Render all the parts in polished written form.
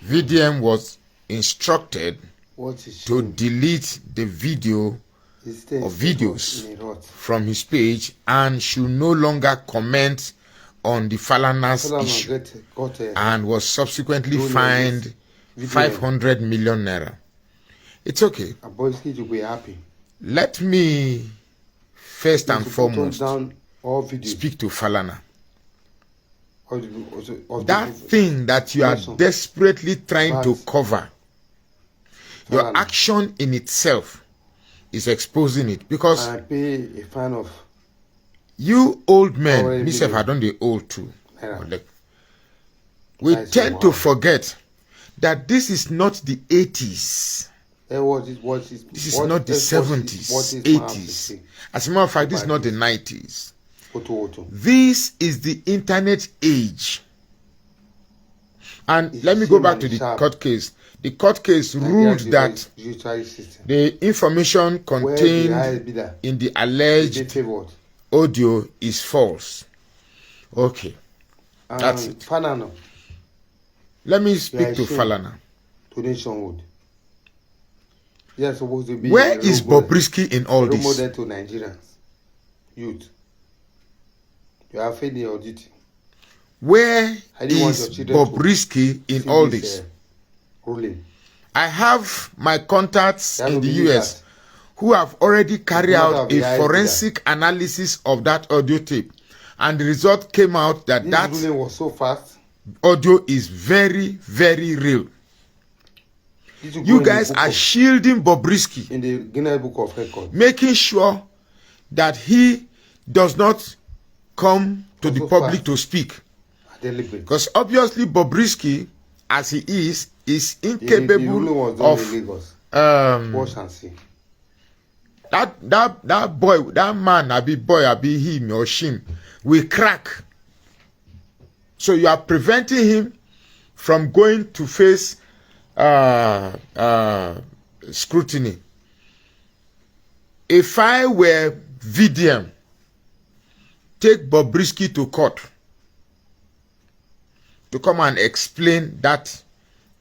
VDM was instructed to delete the video or videos from his page and should no longer comment on the Falana's issue, and was subsequently fined 500 million naira. It's okay. Let me first and foremost speak to Falana. That thing that you are desperately trying to cover, your action in itself is exposing it, because I pay a fine of you old men, myself, I don't the old too. We tend to forget that this is not the 80s. This is not the 70s, 80s. As a matter of fact, this is not the 90s. This is the internet age. And let me go back to the court case. The court case ruled that the information contained in the alleged audio is false. Okay. That's it. Let me speak to Falana. Where is Bobrisky in all this? Model to Nigerians. Youth. You are failing your duty. Where is Bobrisky in all this? Ruling. I have my contacts in the US who have already carried out a forensic analysis of that audio tape, and the result came out that that ruling was so fast. Audio is very, very real. You guys are shielding Bobrisky in the Guinness Book of Records, making sure that he does not come to the public to speak. Because obviously Bobrisky, as he is incapable of watch and see. That boy, that man, I be him or shim, will crack. So you are preventing him from going to face scrutiny. If I were VDM, take Bobrisky to court to come and explain that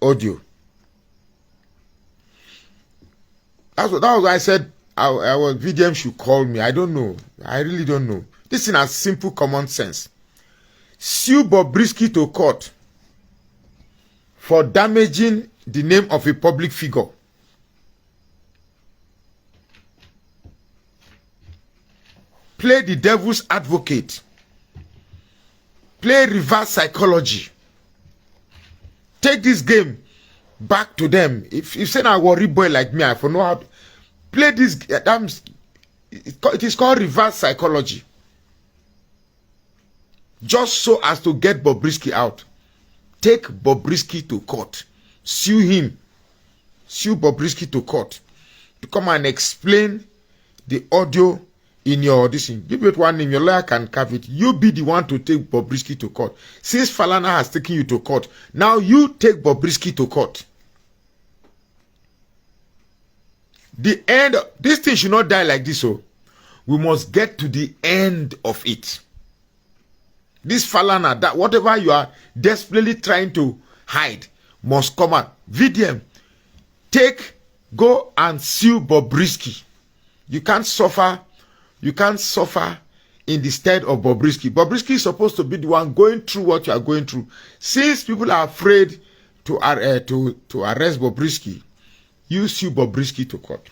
audio. That was why I said I was VDM should call me. I don't know. I really don't know. This is a simple common sense. Sue Bobrisky to court for damaging the name of a public figure. Play the devil's advocate. Play reverse psychology. Take this game back to them. If you say a worry boy like me, I for know how to play this. It is called reverse psychology. Just so as to get Bobrisky out. Take Bobrisky to court. Sue him. Sue Bobrisky to court to come and explain the audio in your audition. Give it one name, your lawyer can carve it. You be the one to take Bobrisky to court. Since Falana has taken you to court, now you take Bobrisky to court. The end, this thing should not die like this. So we must get to the end of it. This Falana, that whatever you are desperately trying to hide must come out. VDM, go and sue Bobrisky. You can't suffer in the stead of Bobrisky. Bobrisky is supposed to be the one going through what you are going through. Since people are afraid to arrest Bobrisky, you sue Bobrisky to court.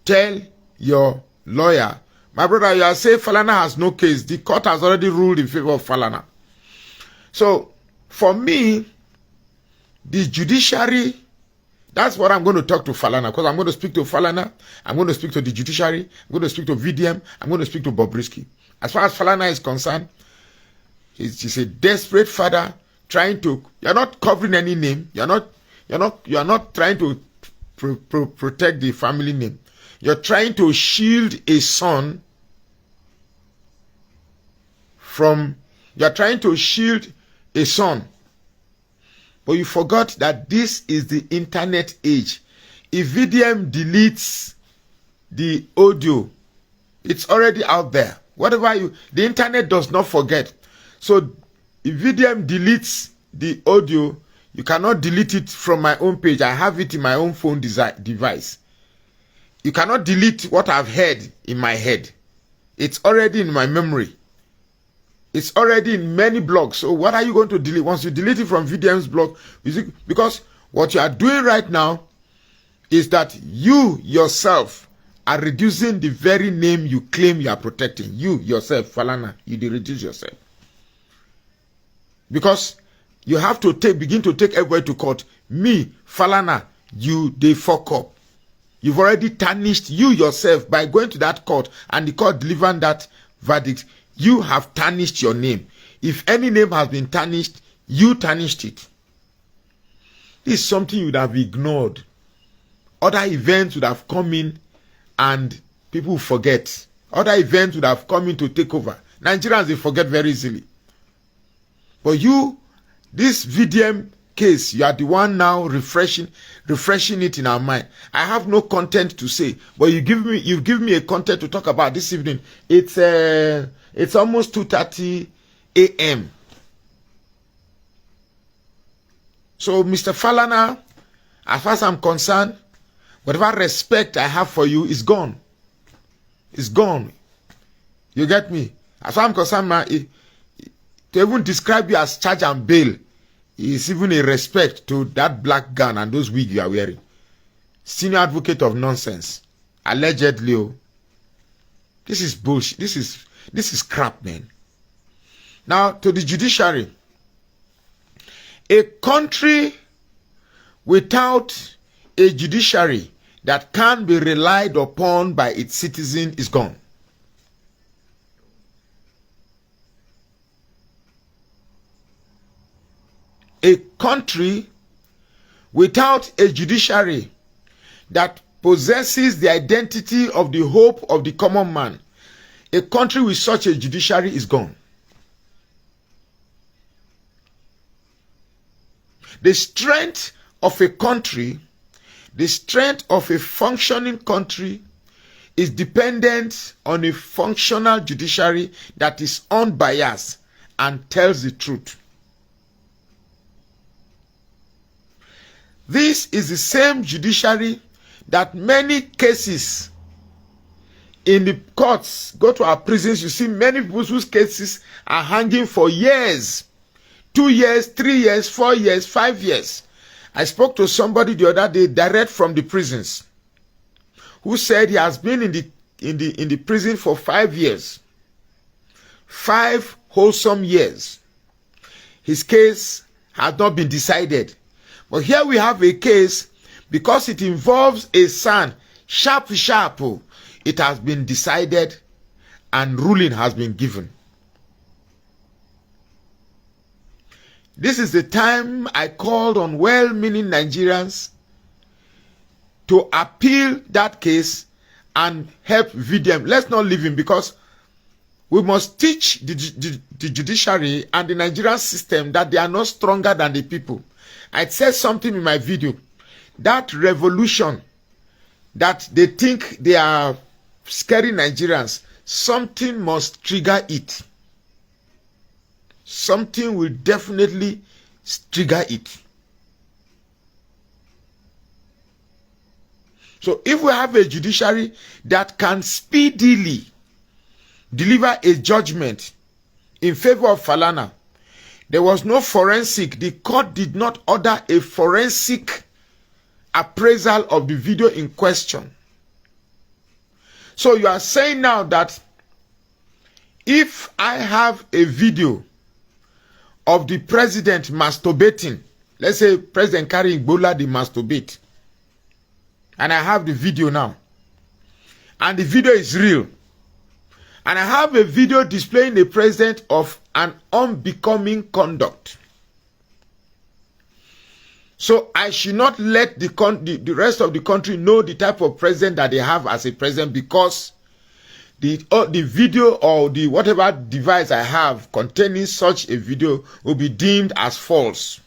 Tell your lawyer, my brother, you are saying Falana has no case. The court has already ruled in favor of Falana. So, for me, the judiciary, that's what I'm going to talk to Falana, because I'm going to speak to Falana, I'm going to speak to the judiciary, I'm going to speak to VDM, I'm going to speak to Bobrisky. As far as Falana is concerned, he's a desperate father trying to, you're not covering any name, you're not trying to protect the family name. You're trying to shield a son from, you're trying to shield a son. But you forgot that this is the internet age. If VDM deletes the audio, it's already out there. Whatever the internet does not forget. So if VDM deletes the audio, You cannot delete it from my own page. I have it in my own phone device. You cannot delete what I've heard in my head. It's already in my memory. It's already in many blogs. So what are you going to delete? Once you delete it from VDM's blog, because what you are doing right now is that you yourself are reducing the very name you claim you are protecting. You yourself, Falana, you reduce yourself. Because you have to begin to take everybody to court. Me, Falana, they fuck up. You've already tarnished you yourself by going to that court and the court delivering that verdict. You have tarnished your name. If any name has been tarnished, you tarnished it. This is something you would have ignored. Other events would have come in and people forget. Other events would have come in to take over. Nigerians, they forget very easily. But you, this VDM case, you are the one now refreshing it in our mind. I have no content to say, but you've given me a content to talk about this evening. It's almost 2:30 a.m. So, Mr. Falana, as far as I'm concerned, whatever respect I have for you is gone. It's gone. You get me? As far as I'm concerned, to even describe you as charge and bail is even a respect to that black gown and those wigs you are wearing. Senior advocate of nonsense. Allegedly. Oh. This is bullshit. This is crap, man. Now, to the judiciary. A country without a judiciary that can be relied upon by its citizen is gone. A country without a judiciary that possesses the identity of the hope of the common man, a country with such a judiciary is gone. The strength of a country, the strength of a functioning country is dependent on a functional judiciary that is unbiased and tells the truth. This is the same judiciary that many cases in the courts, go to our prisons, you see many people whose cases are hanging for years. 2 years, 3 years, 4 years, 5 years. I spoke to somebody the other day direct from the prisons who said he has been in the prison for 5 years. 5 wholesome years. His case has not been decided. But here we have a case, because it involves a son, sharp, it has been decided and ruling has been given. This is the time I called on well-meaning Nigerians to appeal that case and help VDM. Let's not leave him, because we must teach the judiciary and the Nigerian system that they are not stronger than the people. I said something in my video. That revolution that they think they are scaring Nigerians, something must trigger it. Something will definitely trigger it. So if we have a judiciary that can speedily deliver a judgment in favor of Falana, there was no forensic. The court did not order a forensic appraisal of the video in question. So you are saying now that if I have a video of the president masturbating, let's say President carrying Ebola, they masturbate, and I have the video now, and the video is real, and I have a video displaying the president of an unbecoming conduct, so I should not let the rest of the country know the type of president that they have as a president, because the video or the whatever device I have containing such a video will be deemed as false.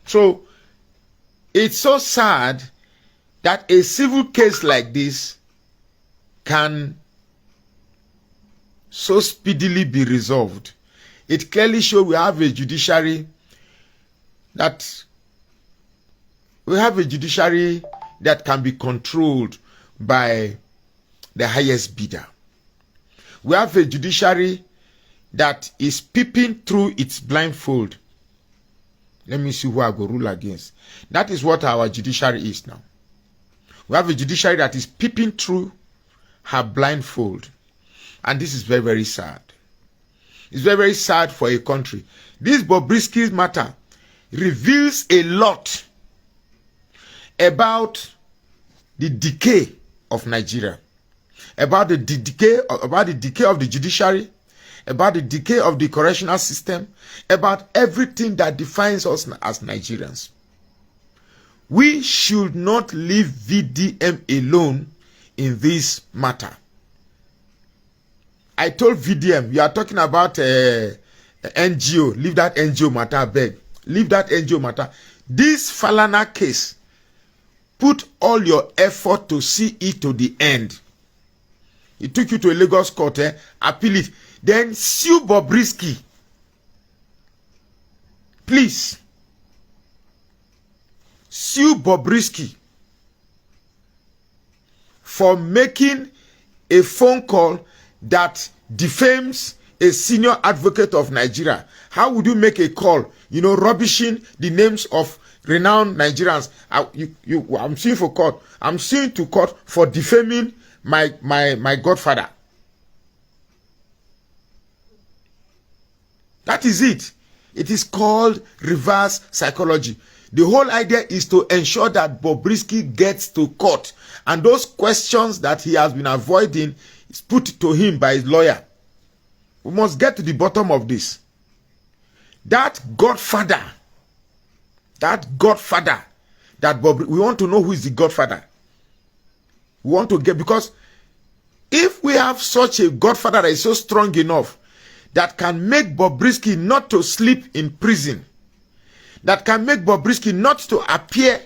So it's so sad that a civil case like this can so speedily be resolved. It clearly shows we have a judiciary that can be controlled by the highest bidder. We have a judiciary that is peeping through its blindfold. Let me see who I go rule against. That is what our judiciary is now. We have a judiciary that is peeping through her blindfold. And this is very, very sad. It's very, very sad for a country. This Bobrisky matter reveals a lot about the decay of Nigeria, about the decay of the judiciary, about the decay of the correctional system, about everything that defines us as Nigerians. We should not leave VDM alone in this matter. I told VDM, you are talking about NGO. Leave that NGO matter, I beg. Leave that NGO matter. This Falana case, put all your effort to see it to the end. It took you to a Lagos court, appeal it. Then sue Bobrisky. Please. Sue Bobrisky for making a phone call that defames a senior advocate of Nigeria. How would you make a call, rubbishing the names of renowned Nigerians? I'm suing for court. I'm suing to court for defaming my godfather. That is it. It is called reverse psychology. The whole idea is to ensure that Bobrisky gets to court, and those questions that he has been avoiding is put to him by his lawyer. We must get to the bottom of this. That godfather, that we want to know who is the godfather. We want to get, because if we have such a godfather that is so strong enough that can make Bobrisky not to sleep in prison, that can make Bobrisky not to appear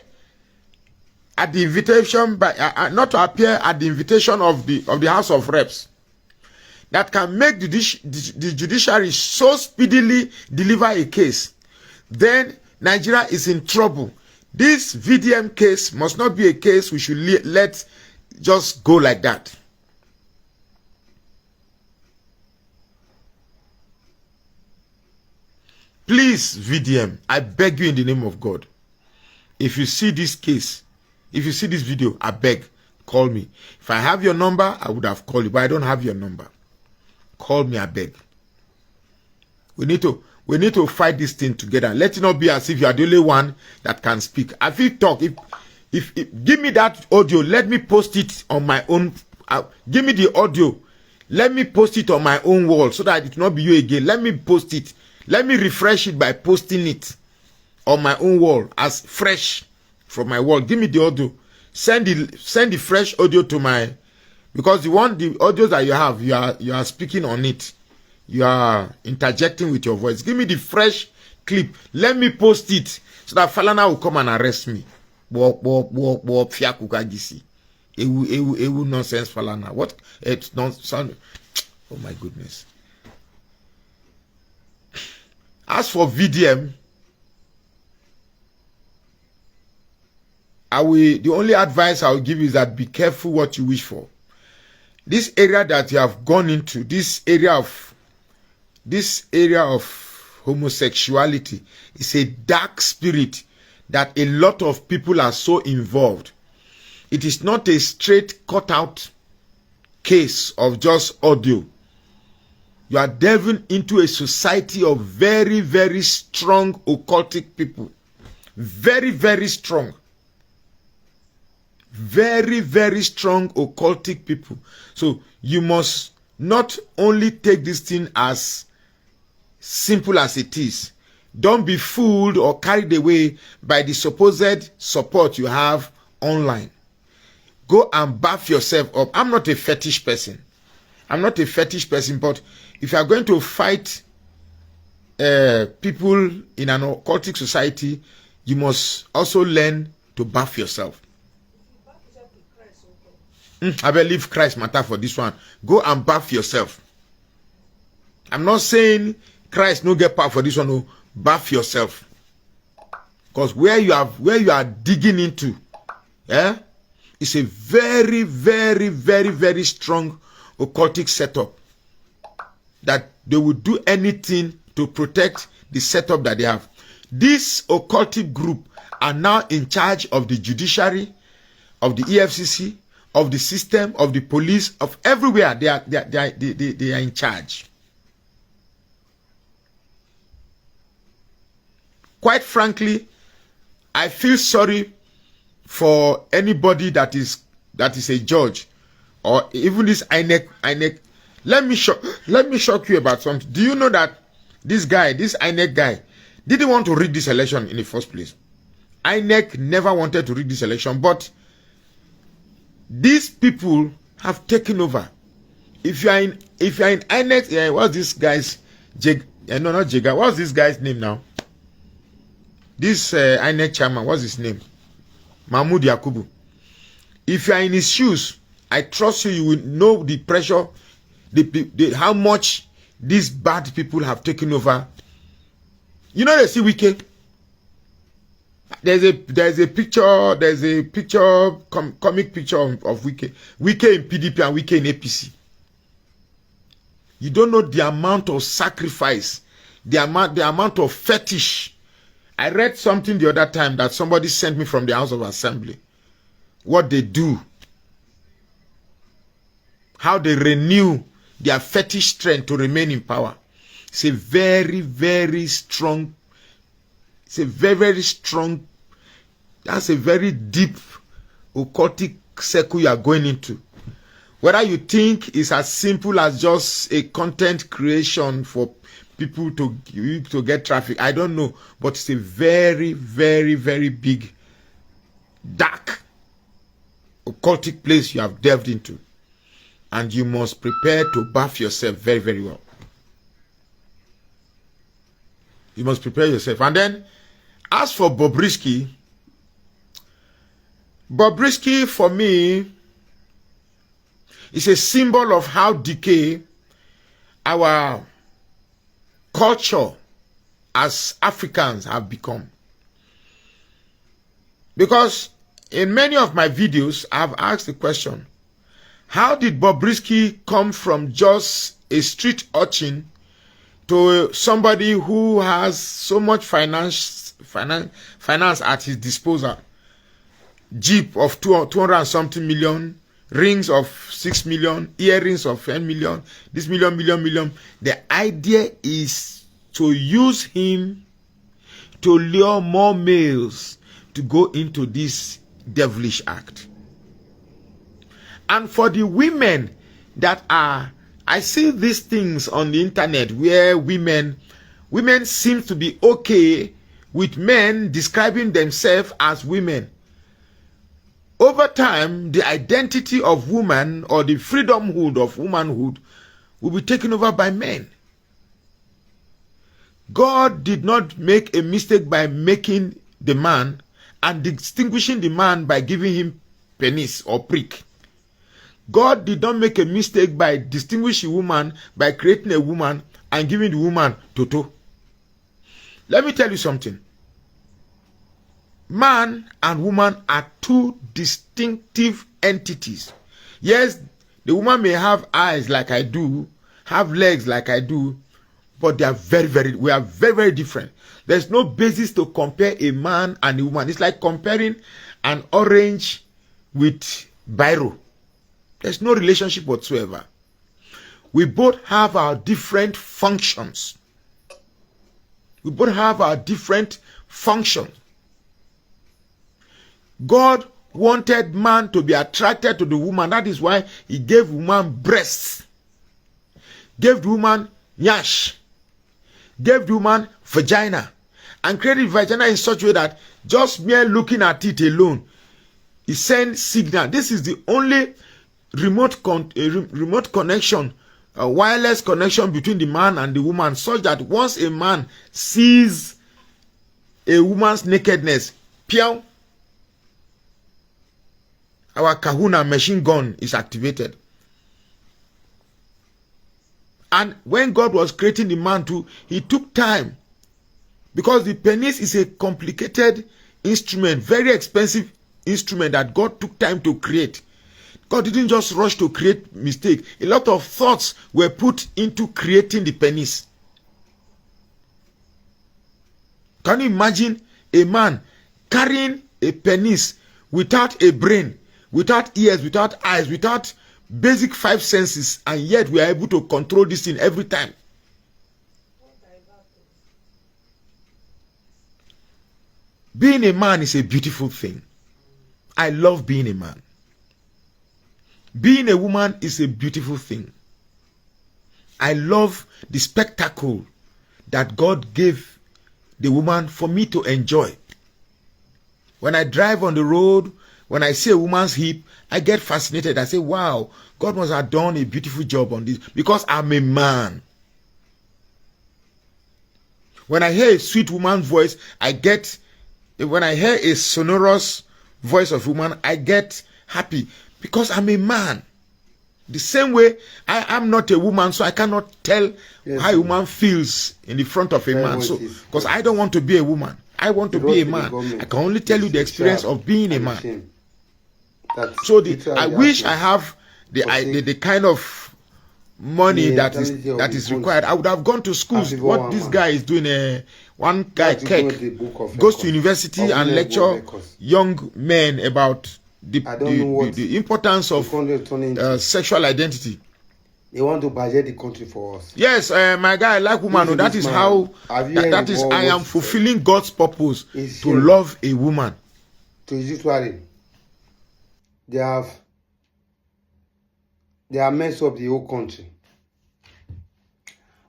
at the invitation not to appear at the invitation of the House of Reps, that can make the judiciary so speedily deliver a case, then Nigeria is in trouble. This VDM case must not be a case we should let just go like that. Please, VDM, I beg you in the name of God, if you see this case, if you see this video, I beg, call me. If I have your number, I would have called you, but I don't have your number. Call me, I beg. We need to fight this thing together. Let it not be as if you are the only one that can speak. I feel talk. If give me that audio, let me post it on my own. Give me the audio. Let me post it on my own wall so that it will not be you again. Let me post it. Let me refresh it by posting it on my own wall as fresh from my wall. Give me the audio. Send the fresh audio to my, because the audio that you have, you are speaking on it. You are interjecting with your voice. Give me the fresh clip. Let me post it so that Falana will come and arrest me. Ewu nonsense Falana. What? It's nonsense. Oh my goodness. As for VDM, the only advice I will give you is that be careful what you wish for. This area that you have gone into, this area of homosexuality, is a dark spirit that a lot of people are so involved. It is not a straight cut out case of just audio. You are delving into a society of very, very strong occultic people. Very, very strong. Very, very strong occultic people. So you must not only take this thing as simple as it is. Don't be fooled or carried away by the supposed support you have online. Go and bath yourself up. I'm not a fetish person. But if you are going to fight people in an occultic society, you must also learn to bath yourself. I believe Christ matter for this one. Go and bath yourself. I'm not saying Christ no get power for this one. No, bath yourself. Because where you are digging into, it's a very, very, very, very strong occultic setup that they will do anything to protect the setup that they have. This occultic group are now in charge of the judiciary, of the EFCC, of the system, of the police, of everywhere. They are in charge. Quite frankly, I feel sorry for anybody that is a judge, or even this INEC. Let me shock you about something. Do you know that this INEC guy, didn't want to rig this election in the first place? INEC never wanted to rig this election, but these people have taken over. If you are in INEC, what's this guy's what's this guy's name now? This INEC chairman, what's his name? Mahmoud Yakubu. If you are in his shoes, I trust you will know the pressure, how much these bad people have taken over. You know, they see Wike. There's a picture, comic picture of Wike. Wike in PDP and Wike in APC. You don't know the amount of sacrifice, the amount of fetish. I read something the other time that somebody sent me from the House of Assembly. What they do. How they renew their fetish strength to remain in power. It's a very, very strong. It's a very, very strong. That's a very deep occultic circle you are going into. Whether you think it's as simple as just a content creation for people to get traffic, I don't know. But it's a very, very, very big, dark, occultic place you have delved into. And you must prepare to bath yourself very, very well. You must prepare yourself. And then, as for Bobrisky for me is a symbol of how decay our culture as Africans have become. Because in many of my videos, I've asked the question, how did Bobrisky come from just a street urchin to somebody who has so much finance at his disposal? Jeep of 200 and something million, rings of 6 million, earrings of 10 million, this million. The idea is to use him to lure more males to go into this devilish act. And for the women that are, I see these things on the internet where women seem to be okay with men describing themselves as women. Over time, the identity of woman or the freedomhood of womanhood will be taken over by men. God did not make a mistake by making the man and distinguishing the man by giving him penis or prick. God did not make a mistake by distinguishing a woman by creating a woman and giving the woman toto. Let me tell you something. Man and woman are two distinctive entities. Yes, the woman may have eyes like I do, have legs like I do, but they are we are very, very different. There's no basis to compare a man and a woman. It's like comparing an orange with biro. There's no relationship whatsoever. We both have our different functions. God wanted man to be attracted to the woman. That is why he gave woman breasts, gave the woman nyash, gave the woman vagina, and created vagina in such a way that just mere looking at it alone, it sends signal. This is the only remote connection, a wireless connection between the man and the woman, such that once a man sees a woman's nakedness, pew, our kahuna machine gun is activated. And when God was creating the man too, he took time. Because the penis is a complicated instrument, very expensive instrument that God took time to create. God didn't just rush to create mistake. A lot of thoughts were put into creating the penis. Can you imagine a man carrying a penis without a brain, without ears, without eyes, without basic 5 senses, and yet we are able to control this thing every time? Being a man is a beautiful thing. I love being a man. Being a woman is a beautiful thing. I love the spectacle that God gave the woman for me to enjoy. When I drive on the road, when I see a woman's hip, I get fascinated. I say, wow, God must have done a beautiful job on this, because I'm a man. When I hear a sweet woman's voice, when I hear a sonorous voice of woman, I get happy, because I'm a man. The same way, I am not a woman, so I cannot tell how a woman feels in the front of a man. So, because I don't want to be a woman, I want to be a man. I can only tell you the experience of being a man. So I wish I have the kind of money that is required. I would have gone to schools. What this guy is doing, one guy goes to university and lecture young men about the importance of sexual identity. They want to budget the country for us. Yes, my guy, I like woman. That is how. That is. I am fulfilling God's purpose to love a woman. To usually, they have messed up the whole country.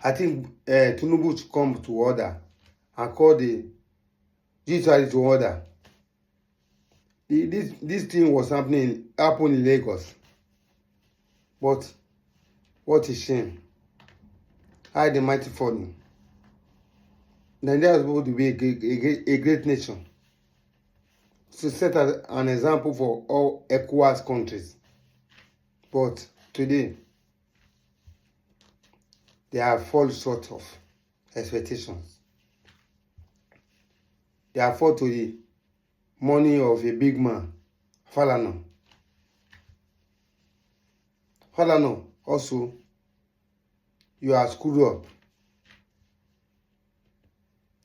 I think Tinubu should come to order and call the judiciary to order. This thing was happening in Lagos, but what a shame. I the mighty falling. Nigeria is supposed to be a great nation, to set as an example for all ECOWAS countries. But today, they have fallen short of expectations. They have fallen to the money of a big man, Falana. Falana, also, you are screwed up.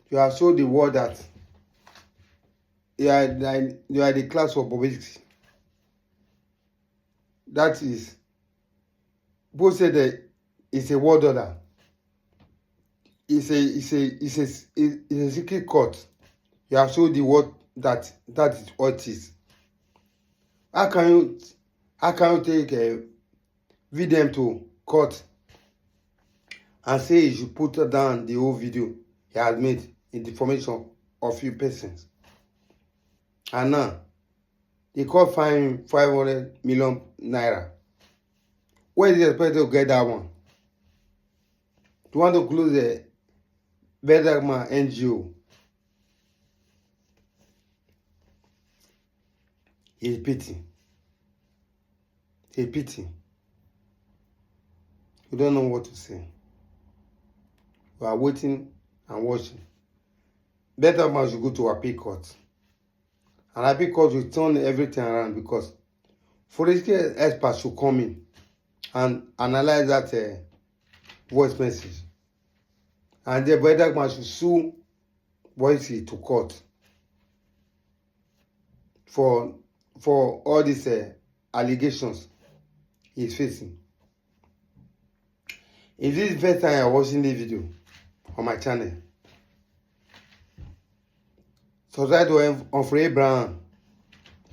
You have showed the world that you are the class of poverty. That is, both said that it's a world order. It's a secret court. You have showed the world that is what it is. How can you take a VDM to court and say you should put down the whole video he has made in the formation of few persons? And now they court fine 500 million naira. Where is he expected to get that one? You want to close the Better Man NGO? It's pity. It's pity. You don't know what to say. You are waiting and watching. Better Man should go to appeal court. And appeal court will turn everything around, because forensic experts should come in and analyze that voice message. And the Better Man should sue Boise to court for all these allegations he's facing. If this is the first time you're watching this video on my channel, subscribe to Humphrey Abraham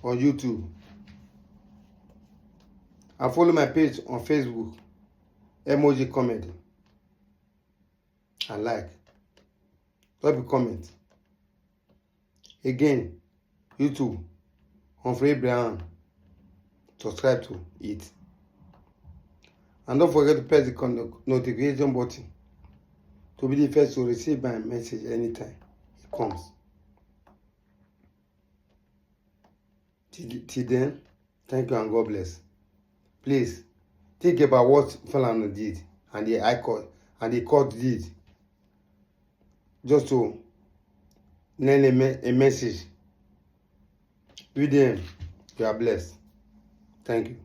on YouTube and follow my page on Facebook, Emoji Comedy, and like. Drop a comment. Again, YouTube, Humphrey Abraham, subscribe to it. And don't forget to press the notification button to be the first to receive my message anytime it comes. Till then, thank you and God bless. Please, think about what Falana did and the High Court and the court did, just to learn a message. VDM, you are blessed. Thank you.